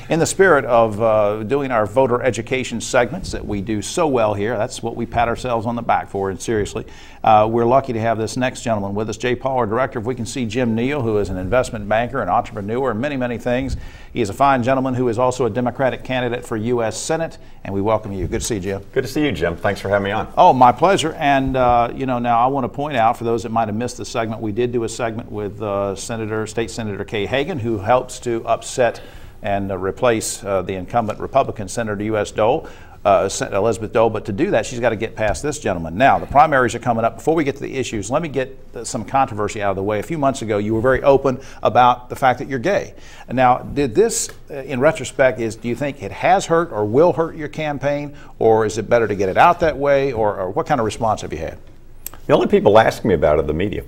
In the spirit of doing our voter education segments that we do so well here, that's what we pat ourselves on the back for, and seriously, we're lucky to have this next gentleman with us, Jay Paul, our director. If we can see Jim Neal, who is an investment banker, an entrepreneur, and many, many things. He is a fine gentleman who is also a Democratic candidate for U.S. Senate, and we welcome you. Good to see you, Jim. Good to see you, Jim. Thanks for having me on. Oh, my pleasure. And, now I want to point out, for those that might have missed the segment, we did do a segment with State Senator Kay Hagan, who helps to upset and replace the incumbent Republican Senator U.S. Elizabeth Dole. But to do that, she's got to get past this gentleman. Now, the primaries are coming up. Before we get to the issues, let me get some controversy out of the way. A few months ago, you were very open about the fact that you're gay. Now, did this, in retrospect, do you think it has hurt or will hurt your campaign, or is it better to get it out that way, or what kind of response have you had? The only people asking me about it are the media.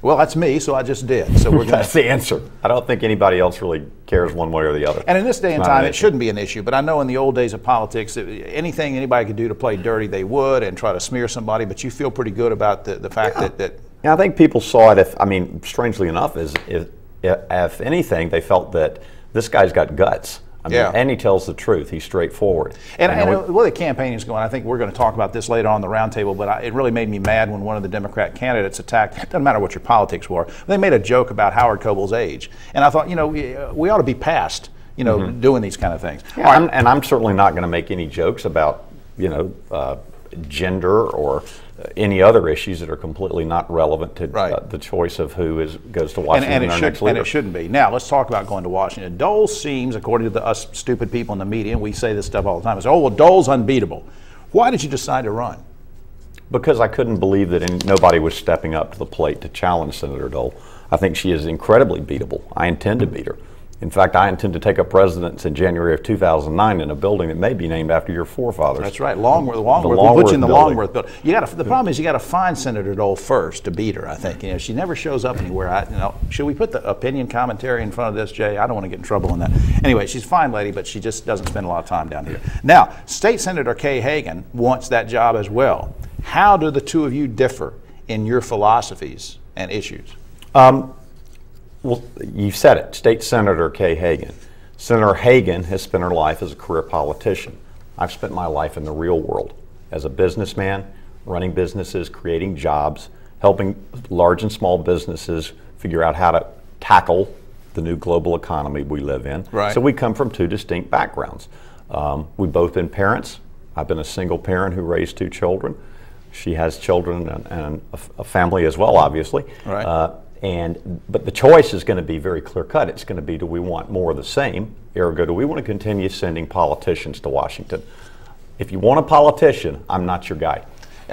Well, that's me, so I just did. So That's the answer. I don't think anybody else really cares one way or the other. And in this day and time, it shouldn't be an issue. But I know in the old days of politics, anything anybody could do to play dirty, they would, and try to smear somebody. But you feel pretty good about the fact that. Yeah, I think people saw it. Strangely enough, if anything, they felt that this guy's got guts. And he tells the truth. He's straightforward. And well, the campaign is going. I think we're going to talk about this later on the roundtable. But it really made me mad when one of the Democrat candidates attacked. It doesn't matter what your politics were. They made a joke about Howard Coble's age, and I thought, we ought to be past, doing these kind of things. Yeah, I'm certainly not going to make any jokes about, gender or any other issues that are completely not relevant to the choice of who goes to Washington and our next leader. And it shouldn't be. Now, let's talk about going to Washington. Dole seems, according to us stupid people in the media, and we say this stuff all the time, is, oh, well, Dole's unbeatable. Why did you decide to run? Because I couldn't believe that nobody was stepping up to the plate to challenge Senator Dole. I think she is incredibly beatable. I intend to beat her. In fact, I intend to take up residence in January of 2009 in a building that may be named after your forefathers. That's right, Longworth. We'll put you in the Longworth building. The problem is you got to find Senator Dole first to beat her. I think she never shows up anywhere. Should we put the opinion commentary in front of this, Jay? I don't want to get in trouble on that. Anyway, she's a fine lady, but she just doesn't spend a lot of time down here. Now, State Senator Kay Hagan wants that job as well. How do the two of you differ in your philosophies and issues? Well, you said it, State Senator Kay Hagan. Senator Hagan has spent her life as a career politician. I've spent my life in the real world as a businessman, running businesses, creating jobs, helping large and small businesses figure out how to tackle the new global economy we live in. Right. So we come from two distinct backgrounds. We've both been parents. I've been a single parent who raised two children. She has children and a family as well, obviously. Right. But the choice is going to be very clear cut. It's going to be, do we want more of the same? Ergo, do we want to continue sending politicians to Washington? If you want a politician, I'm not your guy.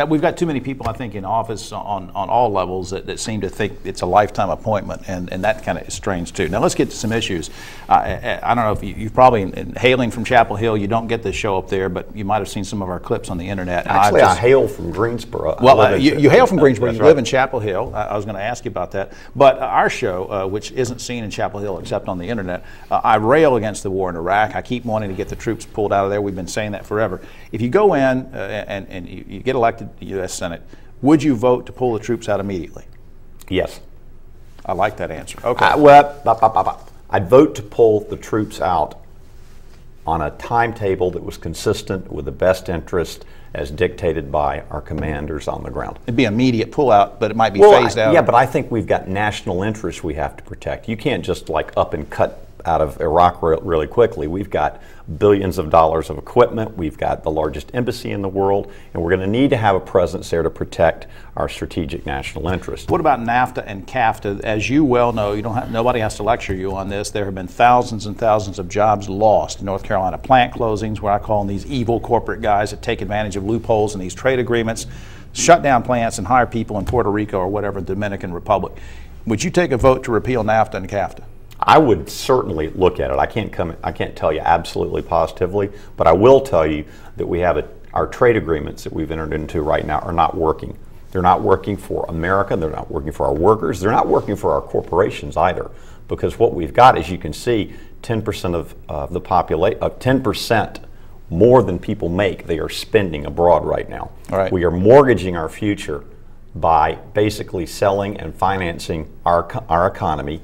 We've got too many people, I think, in office on all levels that seem to think it's a lifetime appointment, and that kind of is strange too. Now let's get to some issues. I don't know if you've probably, hailing from Chapel Hill, you don't get this show up there, but you might have seen some of our clips on the internet. Actually, I hail from Greensboro. Well, you hail from Greensboro, you live in Chapel Hill. I was going to ask you about that. But our show, which isn't seen in Chapel Hill except on the internet, I rail against the war in Iraq. I keep wanting to get the troops pulled out of there. We've been saying that forever. If you go in and you get elected to the U.S. Senate, would you vote to pull the troops out immediately? Yes. I like that answer. Okay. I'd vote to pull the troops out on a timetable that was consistent with the best interest as dictated by our commanders on the ground. It'd be immediate pullout, but it might be phased out. Yeah, but I think we've got national interests we have to protect. You can't just up and cut out of Iraq really quickly. We've got billions of dollars of equipment. We've got the largest embassy in the world, and we're going to need to have a presence there to protect our strategic national interest. What about NAFTA and CAFTA? As you well know, nobody has to lecture you on this. There have been thousands and thousands of jobs lost in North Carolina. Plant closings, where I call them these evil corporate guys that take advantage of loopholes in these trade agreements, shut down plants and hire people in Puerto Rico or whatever, Dominican Republic. Would you take a vote to repeal NAFTA and CAFTA? I would certainly look at it. I can't tell you absolutely positively, but I will tell you that we have our trade agreements that we've entered into right now are not working. They're not working for America. They're not working for our workers. They're not working for our corporations either. Because what we've got, as you can see, 10% of the population, 10% more than people make, they are spending abroad right now. All right. We are mortgaging our future by basically selling and financing our economy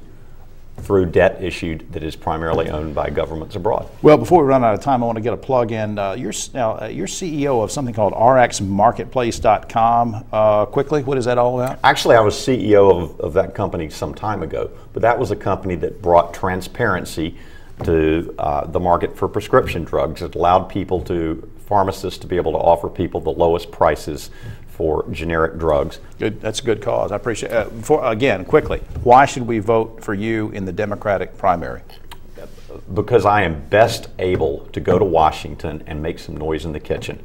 through debt issued that is primarily owned by governments abroad. Well, before we run out of time, I want to get a plug in. You're CEO of something called rxmarketplace.com. Quickly, what is that all about? Actually, I was CEO of that company some time ago, but that was a company that brought transparency to the market for prescription drugs. It allowed pharmacists to be able to offer people the lowest prices for generic drugs. Good. That's a good cause. I appreciate it. Again, quickly, why should we vote for you in the Democratic primary? Because I am best able to go to Washington and make some noise in the kitchen.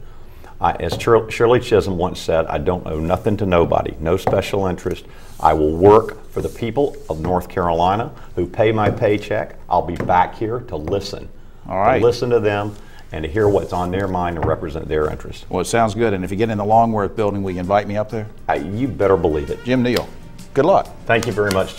As Shirley Chisholm once said, I don't owe nothing to nobody, no special interest. I will work for the people of North Carolina who pay my paycheck. I'll be back here to listen. All right. To listen to them and to hear what's on their mind and represent their interests. Well, it sounds good. And if you get in the Longworth building, will you invite me up there? You better believe it. Jim Neal, good luck. Thank you very much.